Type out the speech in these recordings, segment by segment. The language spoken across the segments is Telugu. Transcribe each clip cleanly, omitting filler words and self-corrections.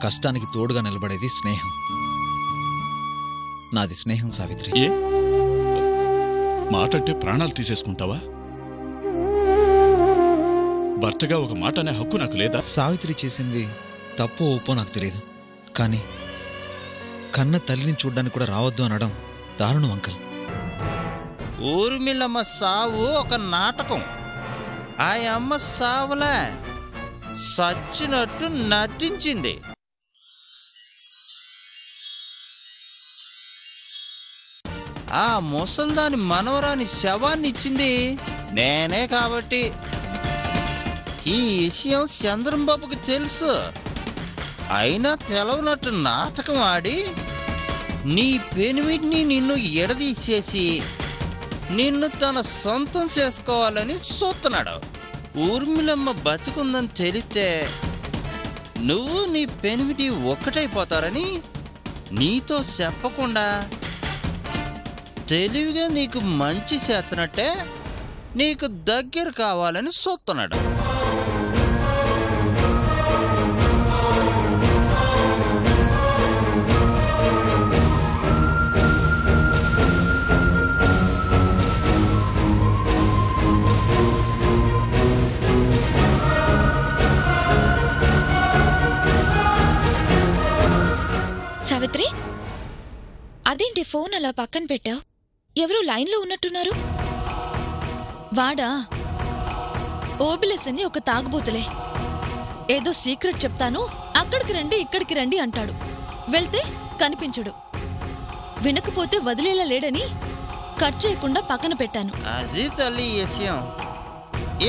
కష్టానికి తోడుగా నిలబడేది స్నేహం. నాది స్నేహం సావిత్రి. ఏ మాటంటే ప్రాణాలు తీసేసుకుంటావా? భర్తగా ఒక మాట అనే హక్కు నాకు లేదా? సావిత్రి చేసింది తప్పో ఒప్పో నాకు తెలియదు, కానీ కన్న తల్లిని చూడ్డానికి కూడా రావద్దు అనడం దారుణం అంకల్. ఊర్మిళమ్మ సావు ఒక నాటకం. ఆ అమ్మ సావులా సచ్చినట్టు నటించింది. ఆ ముసల్దాని మనవరాని శవాన్ని ఇచ్చింది నేనే కాబట్టి ఈ విషయం చంద్రంబాబుకి తెలుసు. అయినా తెలవనట్టు నాటకం ఆడి నీ పెనిమిటిని నిన్ను ఎడదీసేసి నిన్ను తన సొంతం చేసుకోవాలని చూస్తున్నాడు. ఊర్మిళమ్మ బతికుందని తెలిస్తే నువ్వు నీ పెనిమిటి ఒక్కటైపోతారని నీతో చెప్పకుండా తెలివిగా నీకు మంచి చేస్తున్నట్టే నీకు దగ్గర కావాలని చూస్తున్నాడు. సావిత్రి, అదేంటి ఫోన్ అలా పక్కన పెట్టావు? ఎవరో లైన్లో ఉన్నట్టున్నారు. వాడా ఓబిలెస్ అని ఒక తాగుబోతులే. ఏదో సీక్రెట్ చెప్తాను, అక్కడికి రండి ఇక్కడికి రండి అంటాడు. వెళ్తే కనిపించడు. వినకపోతే వదిలేలా లేడని కట్ చేయకుండా పక్కన పెట్టాను. అది తల్లి విషయం.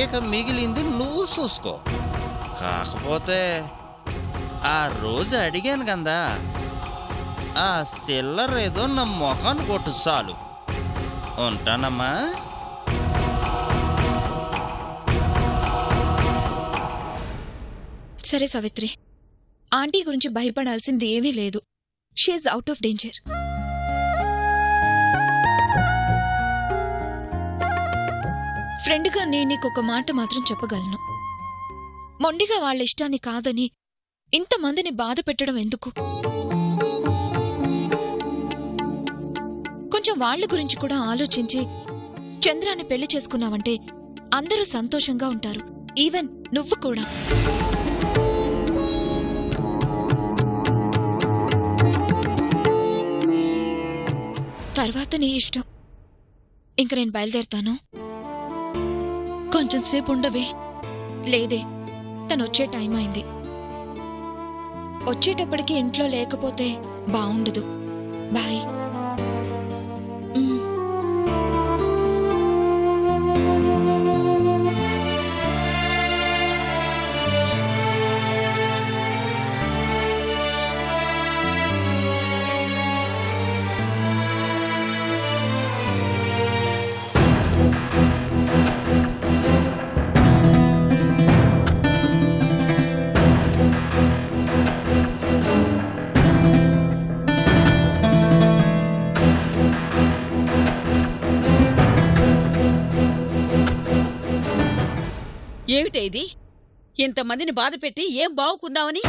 ఇక మిగిలింది నువ్వు చూసుకో. కాకపోతే ఆ రోజు అడిగాను కదా, ఆ సిల్లర్ ఏదో నా మొఖాన్ని కొట్టు చాలు. ఉంటానమ్మా. సరే సావిత్రి, ఆంటీ గురించి భయపడాల్సింది ఏమీ లేదు. She is out of danger. ఫ్రెండ్గా నేను నీకొక మాట మాత్రం చెప్పగలను. మొండిగా వాళ్ళ ఇష్టాన్ని కాదని ఇంతమందిని బాధ పెట్టడం ఎందుకు? కొంచెం వాళ్ళ గురించి కూడా ఆలోచించి చంద్రాన్ని పెళ్లి చేసుకున్నావంటే అందరూ సంతోషంగా ఉంటారు, ఈవెన్ నువ్వు కూడా. తర్వాత నీ ఇష్టం. ఇంక నేను బయలుదేరుతాను. కొంచెం సేపు ఉండవే. లేదే, తను వచ్చే టైం అయింది. వచ్చేటప్పటికి ఇంట్లో లేకపోతే బావుండదు. బాయ్. ఏమిటే ఇది? ఇంతమందిని బాధపెట్టి ఏం బావుకుందామని?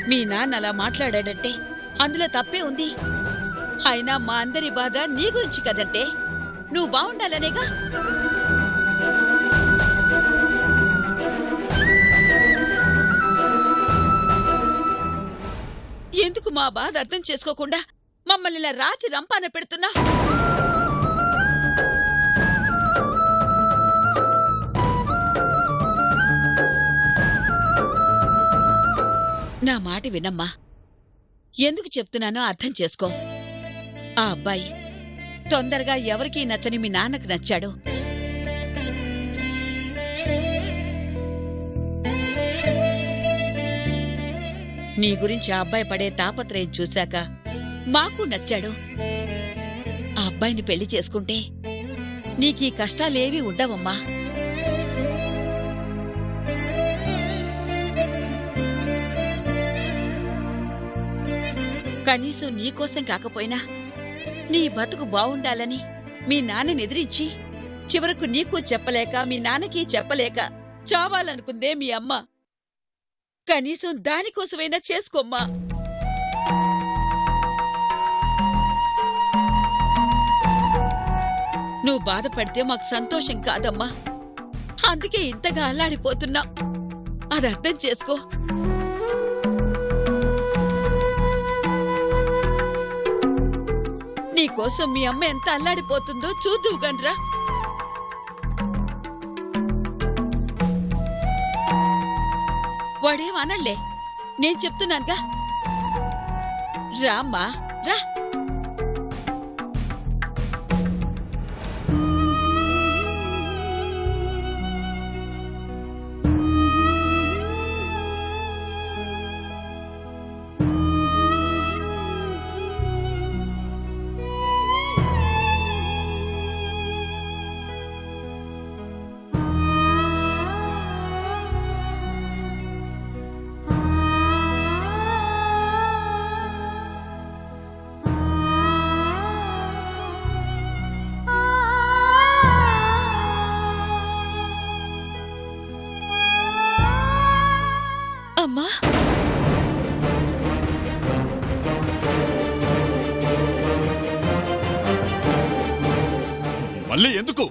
మీ నాన్న అలా మాట్లాడాడంటే అందులో తప్పే ఉంది. అయినా మా అందరి బాధ నీ గురించి కదంటే, నువ్వు బావుండాలనేగా. ఎందుకు మా బాధ అర్థం చేసుకోకుండా మమ్మల్ని ఇలా రాచి రంపాన పెడుతున్నా? నా మాట వినమ్మా. ఎందుకు చెప్తున్నానో అర్థం చేసుకో. ఆ అబ్బాయి తొందరగా ఎవరికీ నచ్చని మీ నాన్నకు నచ్చాడు. నీ గురించి ఆ అబ్బాయి పడే తాపత్రయం చూశాక మాకు నచ్చాడు. ఆ అబ్బాయిని పెళ్లి చేసుకుంటే నీకీ కష్టాలేవీ ఉండవమ్మా. కనీసం నీకోసం కాకపోయినా నీ బతుకు బావుండాలని మీ నాన్నని ఎదిరించి చివరకు నీకు చెప్పలేక మీ నాన్నకి చెప్పలేక చావాలనుకుందే మీ అమ్మ. కనీసం దానికోసమైనా చేసుకోమ్మా. నువ్వు బాధపడితే మాకు సంతోషం కాదమ్మా. అందుకే ఇంతగా అల్లాడిపోతున్నా. అది అర్థం చేసుకో. నీకోసం మీ అమ్మ ఎంత అల్లాడిపోతుందో చూద్దువు గన్రా. వాడేం అనలే, నేను చెప్తున్నానుగా. రామ్మా రా. అమ్మా, మళ్ళీ ఎందుకు?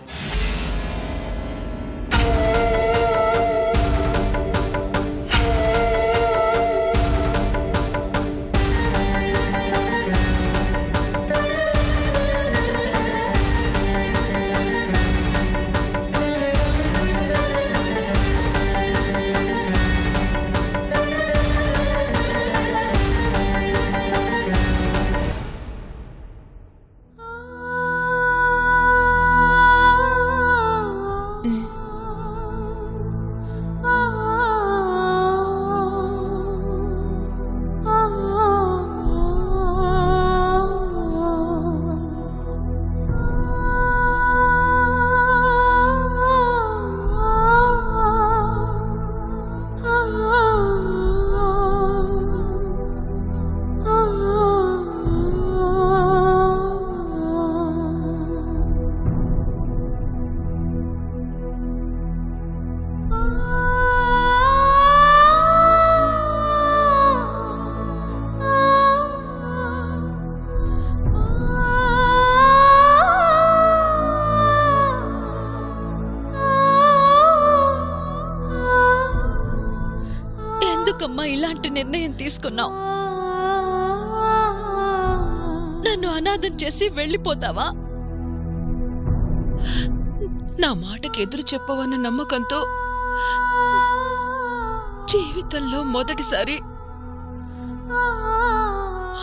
ఎందుకమ్మా ఇలాంటి నిర్ణయం తీసుకున్నావు? నన్ను అనాథం చేసి వెళ్ళిపోతావా? నా మాటకి ఎదురు చెప్పవన్న నమ్మకంతో జీవితంలో మొదటిసారి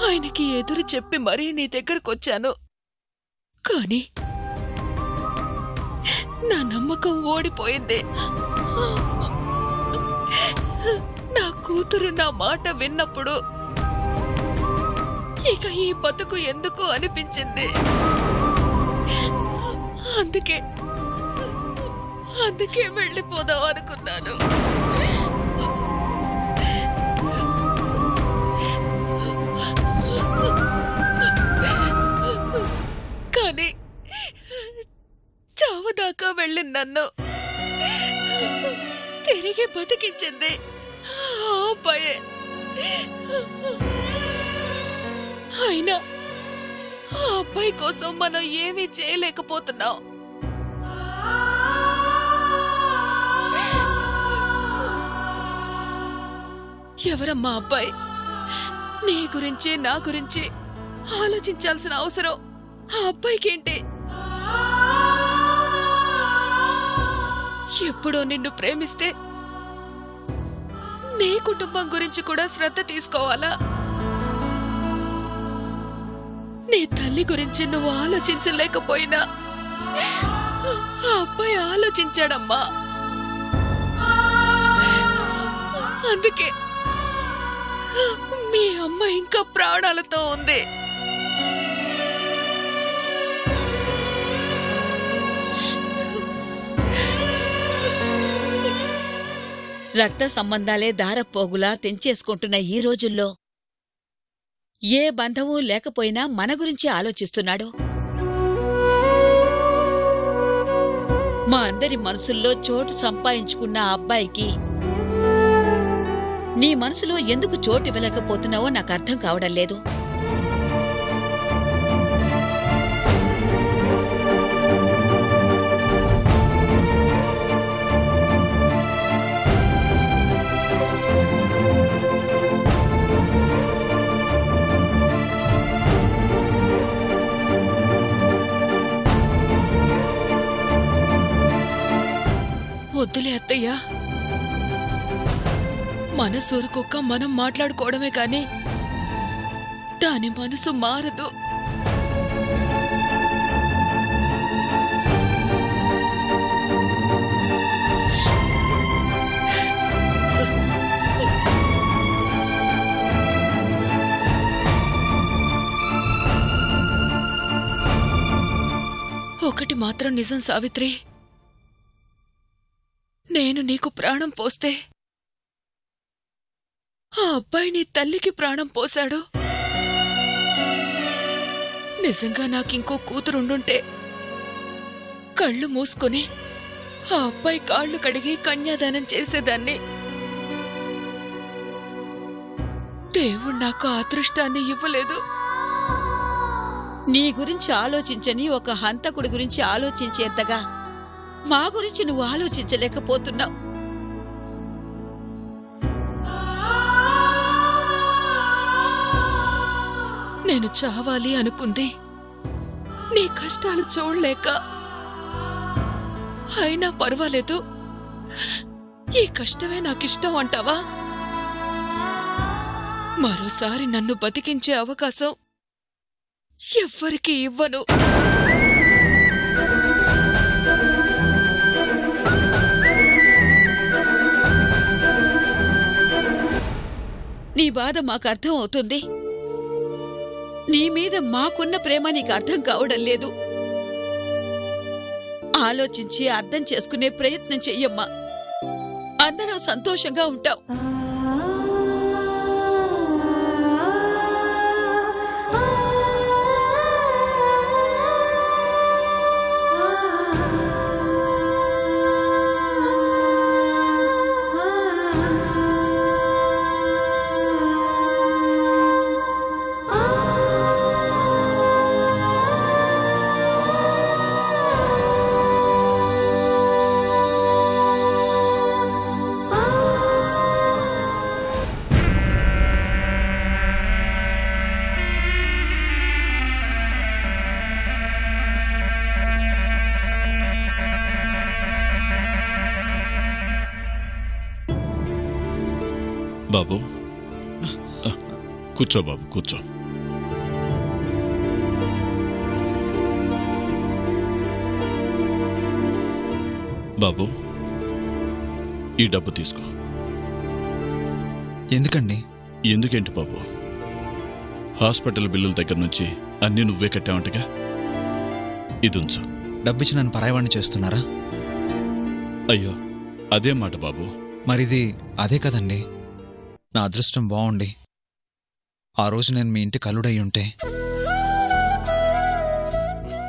ఆయనకి ఎదురు చెప్పి మరీ నీ దగ్గరకొచ్చాను. కానీ నా నమ్మకం ఓడిపోయింది. నా కూతురు నా మాట విన్నప్పుడు ఇక ఈ బతుకు ఎందుకు అనిపించింది. అందుకే వెళ్ళిపోదాం అనుకున్నాను. కానీ చావుదాకా వెళ్ళి నన్ను తిరిగి బతికించింది ఆ అబ్బాయే. అయినా ఆ అబ్బాయి కోసం మనం ఏమీ చేయలేకపోతున్నాం. ఎవరమ్మా అబ్బాయి? నీ గురించి నా గురించి ఆలోచించాల్సిన అవసరం ఆ అబ్బాయికేంటి? ఎప్పుడో నిన్ను ప్రేమిస్తే నీ కుటుంబం గురించి కూడా శ్రద్ధ తీసుకోవాలా? నీ తల్లి గురించి నువ్వు ఆలోచించలేకపోయినా ఆ అబ్బాయి ఆలోచించాడమ్మా. అందుకే మీ అమ్మ ఇంకా ప్రాణాలతో ఉంది. రక్త సంబంధాలే దారపోగులా తెంచేసుకుంటున్న ఈ రోజుల్లో ఏ బంధమూ లేకపోయినా మన గురించి ఆలోచిస్తున్నాడు. మా అందరి మనసుల్లో చోటు సంపాదించుకున్న ఆ అబ్బాయికి నీ మనసులో ఎందుకు చోటు ఇవ్వలేకపోతున్నావో నాకు అర్థం కావడం లేదు. వద్దులే అత్తయ్యా, మనసూరుకొక్క మనం మాట్లాడుకోవడమే కాని దాని మనసు మారదు. ఒకటి మాత్రం నిజం సావిత్రి, నేను నీకు ప్రాణం పోస్తే ఆ అబ్బాయి నీ తల్లికి ప్రాణం పోశాడు. నిజంగా నాకింకో కూతురుండుంటే కళ్ళు మూసుకొని ఆ అబ్బాయి కాళ్ళు కడిగి కన్యాదానం చేసేదాన్ని. దేవుడు నాకు ఆ అదృష్టాన్ని ఇవ్వలేదు. నీ గురించి ఆలోచించని ఒక హంతకుడి గురించి ఆలోచించేంతగా మా గురించి నువ్వు ఆలోచించలేకపోతున్నావు. నేను చావాలి అనుకుంది నీ కష్టాలు చూడలేక. అయినా పర్వాలేదు, ఈ కష్టమే నాకిష్టం అంటావా? మరోసారి నన్ను బతికించే అవకాశం ఎవ్వరికీ ఇవ్వను. నీ బాధ మాకు అర్థం అవుతుంది. నీ మీద మాకున్న ప్రేమ నీకు అర్థం కావడం లేదు. ఆలోచించి అర్థం చేసుకునే ప్రయత్నం చెయ్యమ్మా. అందరం సంతోషంగా ఉంటాం. బాబు, కూర్చో బాబు, కూర్చో. బాబు, ఈ డబ్బు తీసుకో. ఎందుకండి? ఎందుకేంటి బాబు, హాస్పిటల్ బిల్లుల దగ్గర నుంచి అన్నీ నువ్వే కట్టావంటగా. ఇది ఉంచు. డబ్బిచ్చి నన్ను పరాయవాణ్ణి చేస్తున్నారా? అయ్యో, అదే మాట బాబు. మరిది అదే కదండి. నా అదృష్టం బాగుండి ఆ రోజు నేను మీ ఇంటి కల్లుడయి ఉంటే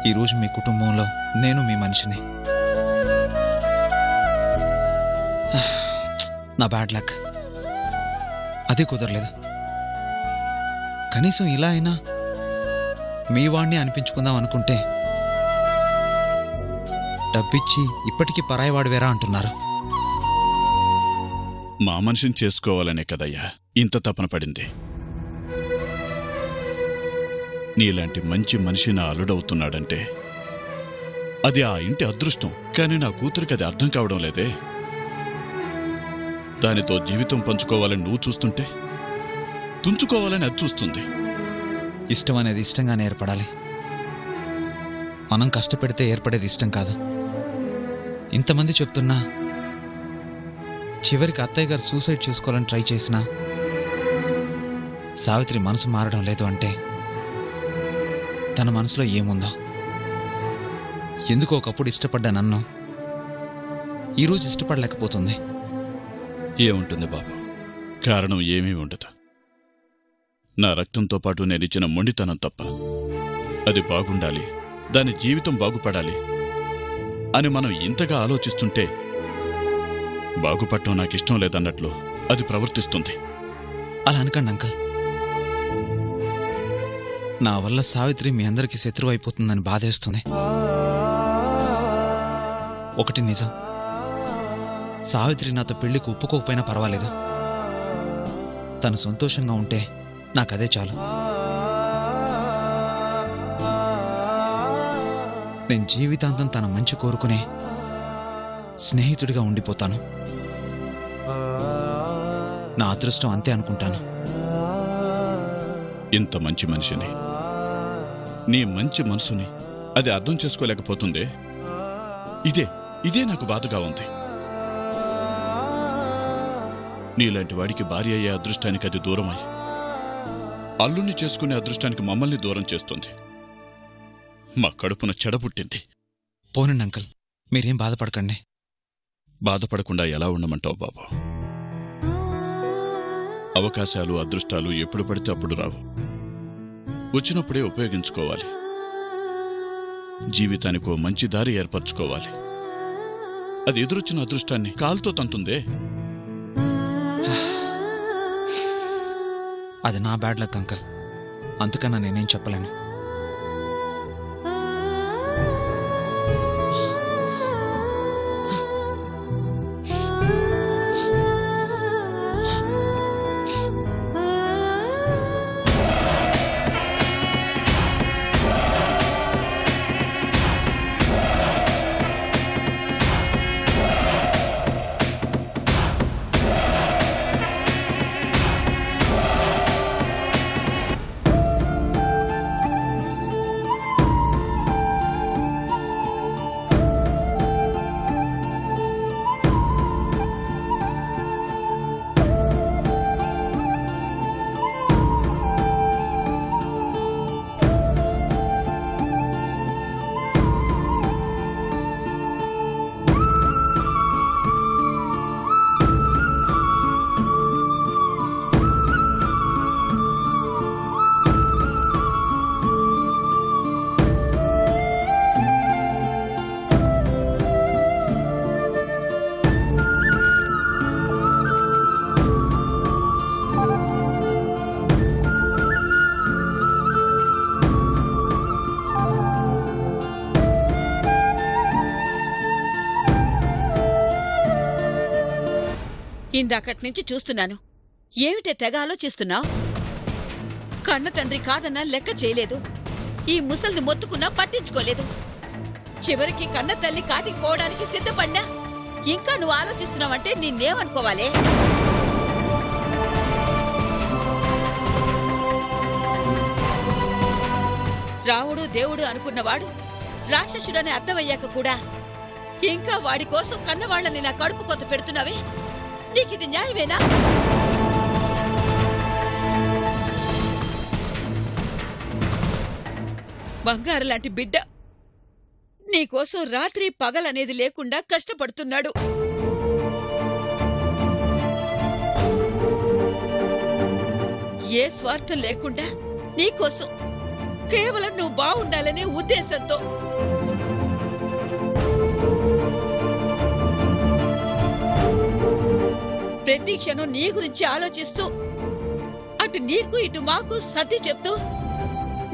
ఈరోజు మీ కుటుంబంలో నేను మీ మనిషిని. నా బ్యాడ్ లక్, అదే కుదరలేదు. కనీసం ఇలా అయినా మీ వాణ్ణి అనిపించుకుందాం అనుకుంటే డబ్బిచ్చి ఇప్పటికీ పరాయివాడివేరా అంటున్నారు. మా మనిషిని చేసుకోవాలనే కదయ్యా ఇంత తపన పడింది. నీలాంటి మంచి మనిషి నా అల్లుడవుతున్నాడంటే అది ఆ ఇంటి అదృష్టం. కానీ నా కూతురికి అది అర్థం కావడం లేదే. దానితో జీవితం పంచుకోవాలని నువ్వు చూస్తుంటే తుంచుకోవాలని అది చూస్తుంది. ఇష్టం అనేది ఇష్టంగానే ఏర్పడాలి. మనం కష్టపెడితే ఏర్పడేది ఇష్టం కాదు. ఇంతమంది చెప్తున్నా చివరికి అత్తయ్య గారు సూసైడ్ చేసుకోవాలని ట్రై చేసినా సావిత్రి మనసు మారడం లేదు అంటే తన మనసులో ఏముందో. ఎందుకో ఒకప్పుడు ఇష్టపడ్డా నన్ను ఈరోజు ఇష్టపడలేకపోతుంది. ఏముంటుంది బాబు, కారణం ఏమీ ఉండదు. నా రక్తంతో పాటు నేనిచ్చిన మొండితనం తప్ప. అది బాగుండాలి, దాని జీవితం బాగుపడాలి. అని మనం ఇంతగా ఆలోచిస్తుంటే బాగుపడటం నాకిష్టం లేదన్నట్లు అది ప్రవర్తిస్తుంది. అలా అనకండి అంకల్. నా వల్ల సావిత్రి మీ అందరికీ శత్రువు అయిపోతుందని బాధేస్తుంది. ఒకటి నిజం, సావిత్రి నాతో పెళ్లికి ఒప్పుకోకపోయినా పర్వాలేదు. తను సంతోషంగా ఉంటే నాకదే చాలు. నేను జీవితాంతం తన మంచి కోరుకునే స్నేహితుడిగా ఉండిపోతాను. నా అదృష్టం అంతే అనుకుంటాను. ఇంత మంచి మనిషిని, నీ మంచి మనసుని అది అర్థం చేసుకోలేకపోతుందే. ఇదే నాకు బాధగా ఉంది. నీలాంటి వాడికి భార్య అయ్యే అదృష్టానికి అది దూరమై అల్లుణ్ణి చేసుకునే అదృష్టానికి మమ్మల్ని దూరం చేస్తుంది. మా కడుపున చెడబుట్టింది. పోనండి అంకల్, మీరేం బాధపడకండి. బాధపడకుండా ఎలా ఉండమంటావు బాబు? అవకాశాలు అదృష్టాలు ఎప్పుడు పడితే అప్పుడు రావు. వచ్చినప్పుడే ఉపయోగించుకోవాలి. జీవితానికో మంచి దారి ఏర్పరచుకోవాలి. అది ఎదురొచ్చిన అదృష్టాన్ని కాలుతో తంతుందే. అది నా బ్యాడ్ లక్ అంకల్, అందుకన్నా నేనేం చెప్పలేను. ఇందాకటి నుంచి చూస్తున్నాను. ఏమిటే తెగ ఆలోచిస్తున్నావు? కన్న తండ్రి కాదన్నా లెక్క చేయలేదు. ఈ ముసల్ని మొత్తుకున్నా పట్టించుకోలేదు. చివరికి కన్న తల్లి కాటికి పోవడానికి సిద్ధపడ్డా ఇంకా నువ్వు ఆలోచిస్తున్నావంటే నిన్నేమనుకోవాలే? రావుడు దేవుడు అనుకున్నవాడు రాక్షసుడని అర్థమయ్యాక కూడా ఇంకా వాడి కోసం కన్నవాళ్లని నా కడుపు కొత్త పెడుతున్నావే, నీకిది న్యాయమేనా? బంగారు లాంటి బిడ్డ నీకోసం రాత్రి పగలనేది లేకుండా కష్టపడుతున్నాడు. ఏ స్వార్థం లేకుండా నీకోసం కేవలం నువ్వు బావుండాలనే ఉద్దేశంతో. ప్రతి క్షణం నీ గురించి ఆలోచిస్తూ అటు నీకు ఇటు మాకు సర్ది చెప్తూ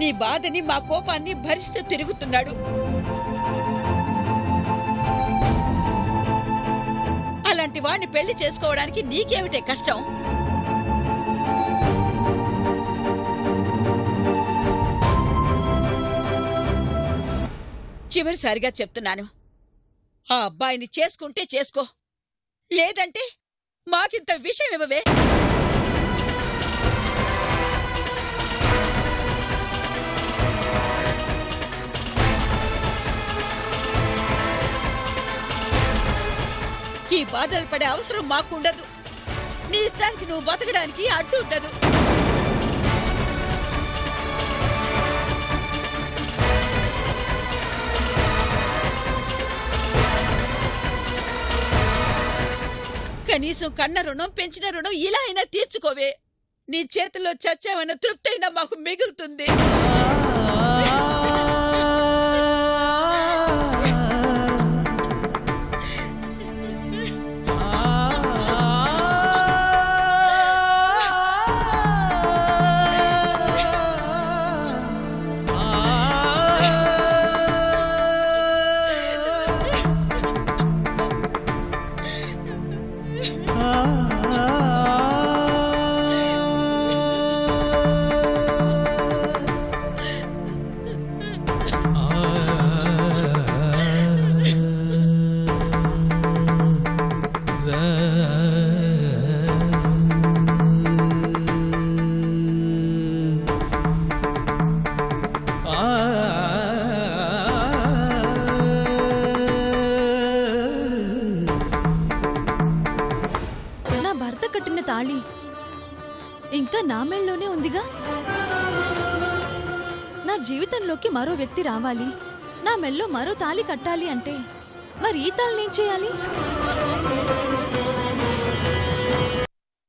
నీ బాధని మా కోపాన్ని భరిస్తూ తిరుగుతున్నాడు. అలాంటి వాణ్ణి పెళ్లి చేసుకోవడానికి నీకేమిటే కష్టం? చివరిసారిగా చెప్తున్నాను, ఆ అబ్బాయిని చేసుకుంటే చేసుకో, లేదంటే మాకింత విషయం ఇవ్వవే. ఈ బాధలు పడే అవసరం మాకుండదు. నీ ఇష్టానికి నువ్వు బతకడానికి అడ్డు ఉండదు. కనీసం కన్న రుణం పెంచిన రుణం ఇలా అయినా తీర్చుకోవే. నీ చేతిలో చచ్చావన్న తృప్తి అయినా మాకు మిగులుతుంది. నా భర్త కట్టిన తాళి ఇంకా నా మెళ్ళలోనే ఉందిగా. నా జీవితంలోకి మరో వ్యక్తి రావాలి, నా మెళ్ళో మరో తాళి కట్టాలి అంటే మరి ఈ తాళినేం చేయాలి?